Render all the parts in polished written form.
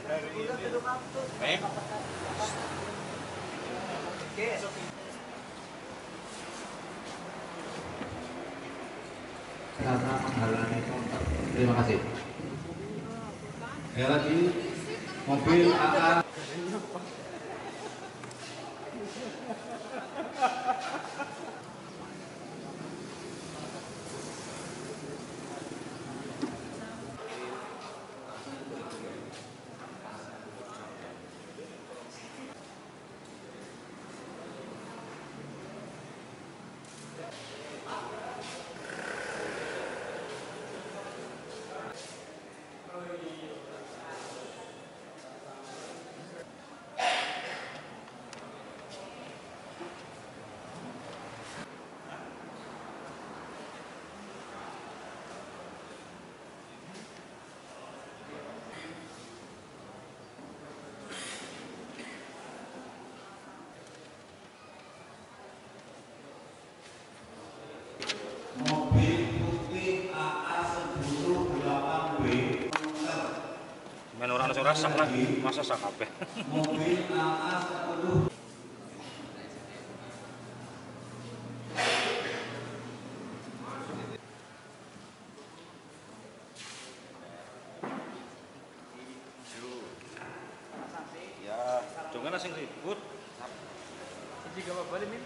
Baik. Karena menghalangi kontak. Terima kasih. Ya lagi mobil AA. Mobil putih AA 108W. Men ora rasah lah, masa sak kabeh. Mobil AA 10. Ya, jangan sing ribut. Jadi gak apa-apa Min.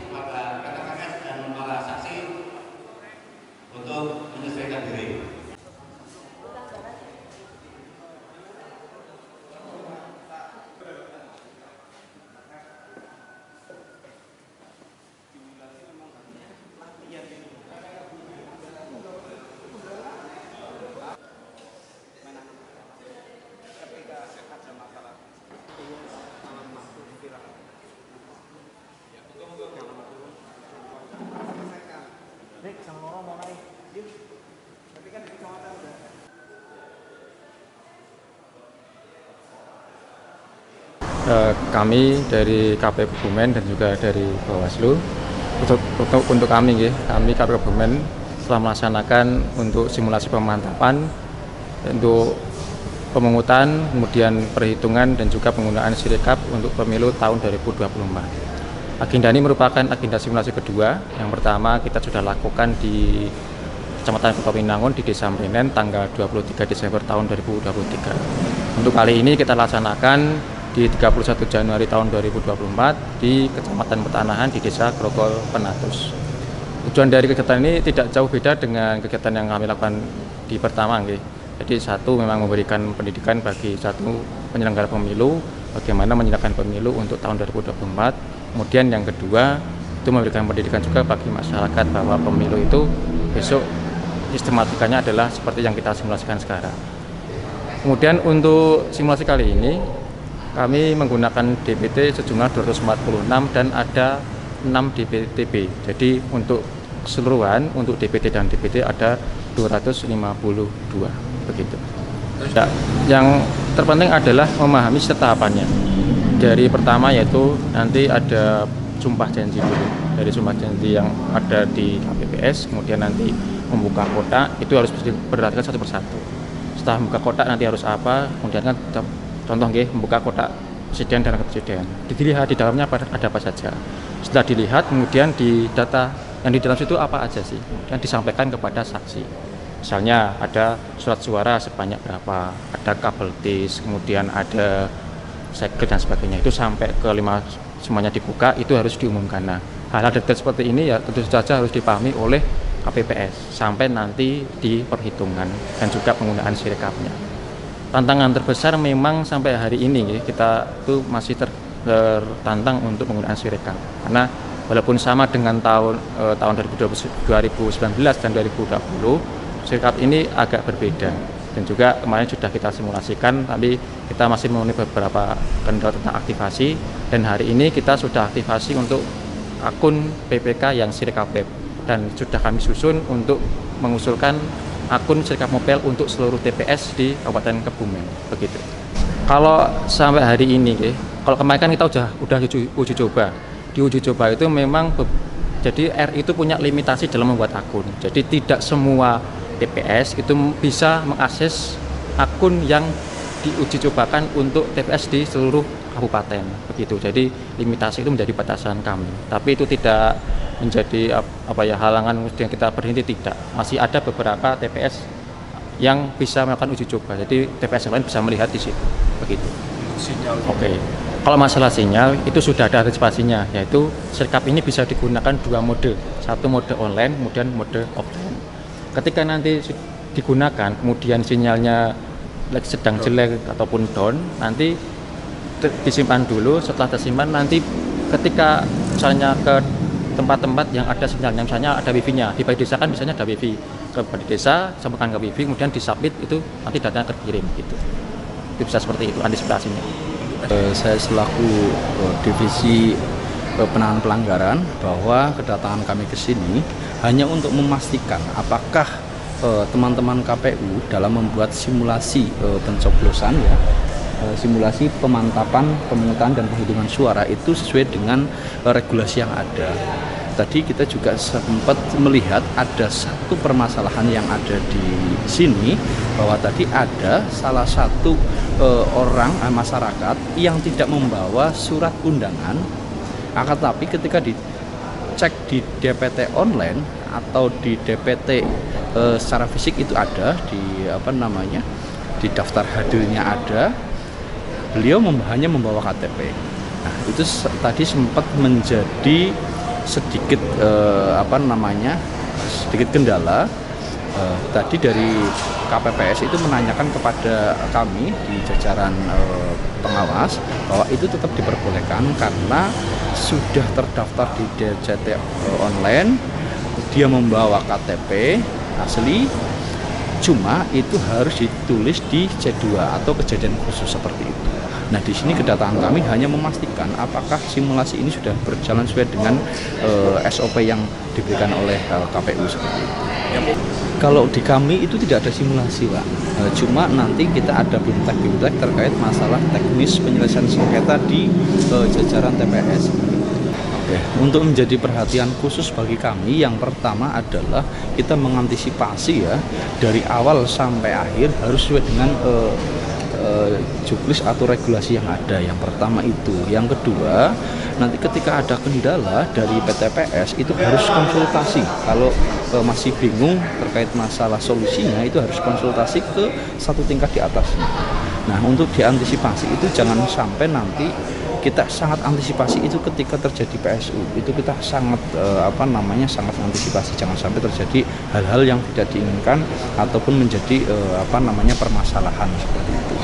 Pada kata-kata dan para saksi untuk menyesuaikan diri. Nek sama orang mau naik. Tapi kan di kecamatan udah. Kami dari KPU Kebumen dan juga dari Bawaslu untuk kami KPU Kebumen telah melaksanakan untuk simulasi pemantapan untuk pemungutan, kemudian perhitungan dan juga penggunaan Sirekap untuk pemilu tahun 2024. Agenda ini merupakan agenda simulasi kedua. Yang pertama kita sudah lakukan di Kecamatan Kota-Winangun di Desa Mrenen tanggal 23 Desember tahun 2023. Untuk kali ini kita laksanakan di 31 Januari tahun 2024 di Kecamatan Petanahan di Desa Grogol Penatus. Tujuan dari kegiatan ini tidak jauh beda dengan kegiatan yang kami lakukan di pertama. Jadi satu memang memberikan pendidikan bagi satu penyelenggara pemilu, bagaimana menyelenggarakan pemilu untuk tahun 2024. Kemudian yang kedua itu memberikan pendidikan juga bagi masyarakat bahwa pemilu itu besok sistematikanya adalah seperti yang kita simulasikan sekarang. Kemudian untuk simulasi kali ini kami menggunakan DPT sejumlah 246 dan ada 6 DPTB. Jadi untuk keseluruhan untuk DPT dan DPT ada 252 begitu. Ya, yang terpenting adalah memahami tahapannya. Dari pertama yaitu nanti ada sumpah janji dulu. Dari sumpah janji yang ada di KPPS, kemudian nanti membuka kotak itu harus diperhatikan satu persatu. Setelah membuka kotak nanti harus apa? Kemudian kan contoh membuka kotak presiden dan wakil presiden. Dilihat di dalamnya ada apa saja. Setelah dilihat kemudian di data yang di dalam situ apa aja sih? Yang disampaikan kepada saksi. Misalnya ada surat suara sebanyak berapa, ada kabel tis, kemudian ada segel dan sebagainya, itu sampai ke 5 semuanya dibuka, itu harus diumumkan. Nah, hal-hal detail seperti ini ya tentu saja harus dipahami oleh KPPS sampai nanti di perhitungan dan juga penggunaan Sirekapnya. Tantangan terbesar memang sampai hari ini kita itu masih tertantang untuk penggunaan Sirekap, karena walaupun sama dengan tahun 2019 dan 2020, Sirekap ini agak berbeda. Dan juga kemarin sudah kita simulasikan, tapi kita masih memenuhi beberapa kendala tentang aktivasi. Dan hari ini kita sudah aktivasi untuk akun PPK yang Sirkapep dan sudah kami susun untuk mengusulkan akun Sirkap Mobile untuk seluruh TPS di Kabupaten Kebumen begitu. Kalau sampai hari ini, kalau kemarin kan kita udah uji coba. Di uji coba itu memang jadi RI itu punya limitasi dalam membuat akun. Jadi tidak semua TPS itu bisa mengakses akun yang diuji cobakan untuk TPS di seluruh kabupaten begitu. Jadi limitasi itu menjadi batasan kami. Tapi itu tidak menjadi halangan yang kita berhenti, tidak. Masih ada beberapa TPS yang bisa melakukan uji coba. Jadi TPS yang lain bisa melihat di situ begitu. Sinyal. Oke. Kalau masalah sinyal itu sudah ada antisipasinya, yaitu Sirkap ini bisa digunakan dua mode. Satu mode online, kemudian mode offline. Ketika nanti digunakan kemudian sinyalnya sedang jelek ataupun down, nanti disimpan dulu. Setelah tersimpan nanti ketika misalnya ke tempat-tempat yang ada sinyalnya, misalnya ada wifi-nya di balai desa kan biasanya ada wifi, ke balai desa sambungkan ke wifi kemudian disubmit, itu nanti datanya terkirim gitu. Itu bisa seperti itu antisipasinya. Saya selaku divisi penanganan pelanggaran, bahwa kedatangan kami ke sini hanya untuk memastikan apakah teman-teman KPU dalam membuat simulasi pencoblosan ya, simulasi pemantapan, pemungutan dan penghitungan suara itu sesuai dengan regulasi yang ada. Tadi kita juga sempat melihat ada satu permasalahan yang ada di sini, bahwa tadi ada salah satu orang masyarakat yang tidak membawa surat undangan, akan tapi ketika dicek di DPT online atau di DPT secara fisik itu ada di di daftar hadirnya ada, beliau hanya membawa KTP. Nah, itu tadi sempat menjadi sedikit sedikit kendala. Tadi dari KPPS itu menanyakan kepada kami di jajaran pengawas bahwa itu tetap diperbolehkan karena sudah terdaftar di DJT online, dia membawa KTP asli, cuma itu harus ditulis di C2 atau kejadian khusus seperti itu. Nah, di sini kedatangan kami hanya memastikan apakah simulasi ini sudah berjalan sesuai dengan SOP yang diberikan oleh KPU seperti itu. Kalau di kami itu tidak ada simulasi, Pak. Cuma nanti kita ada bimtek terkait masalah teknis penyelesaian sengketa di jajaran TPS. Untuk menjadi perhatian khusus bagi kami, yang pertama adalah kita mengantisipasi ya, dari awal sampai akhir harus sesuai dengan juknis atau regulasi yang ada. Yang pertama itu. Yang kedua, nanti ketika ada kendala dari PTPS itu harus konsultasi. Kalau masih bingung terkait masalah solusinya, itu harus konsultasi ke satu tingkat di atasnya. Nah, untuk diantisipasi itu jangan sampai nanti kita sangat antisipasi itu ketika terjadi PSU, itu kita sangat sangat antisipasi, jangan sampai terjadi hal-hal yang tidak diinginkan ataupun menjadi permasalahan seperti itu.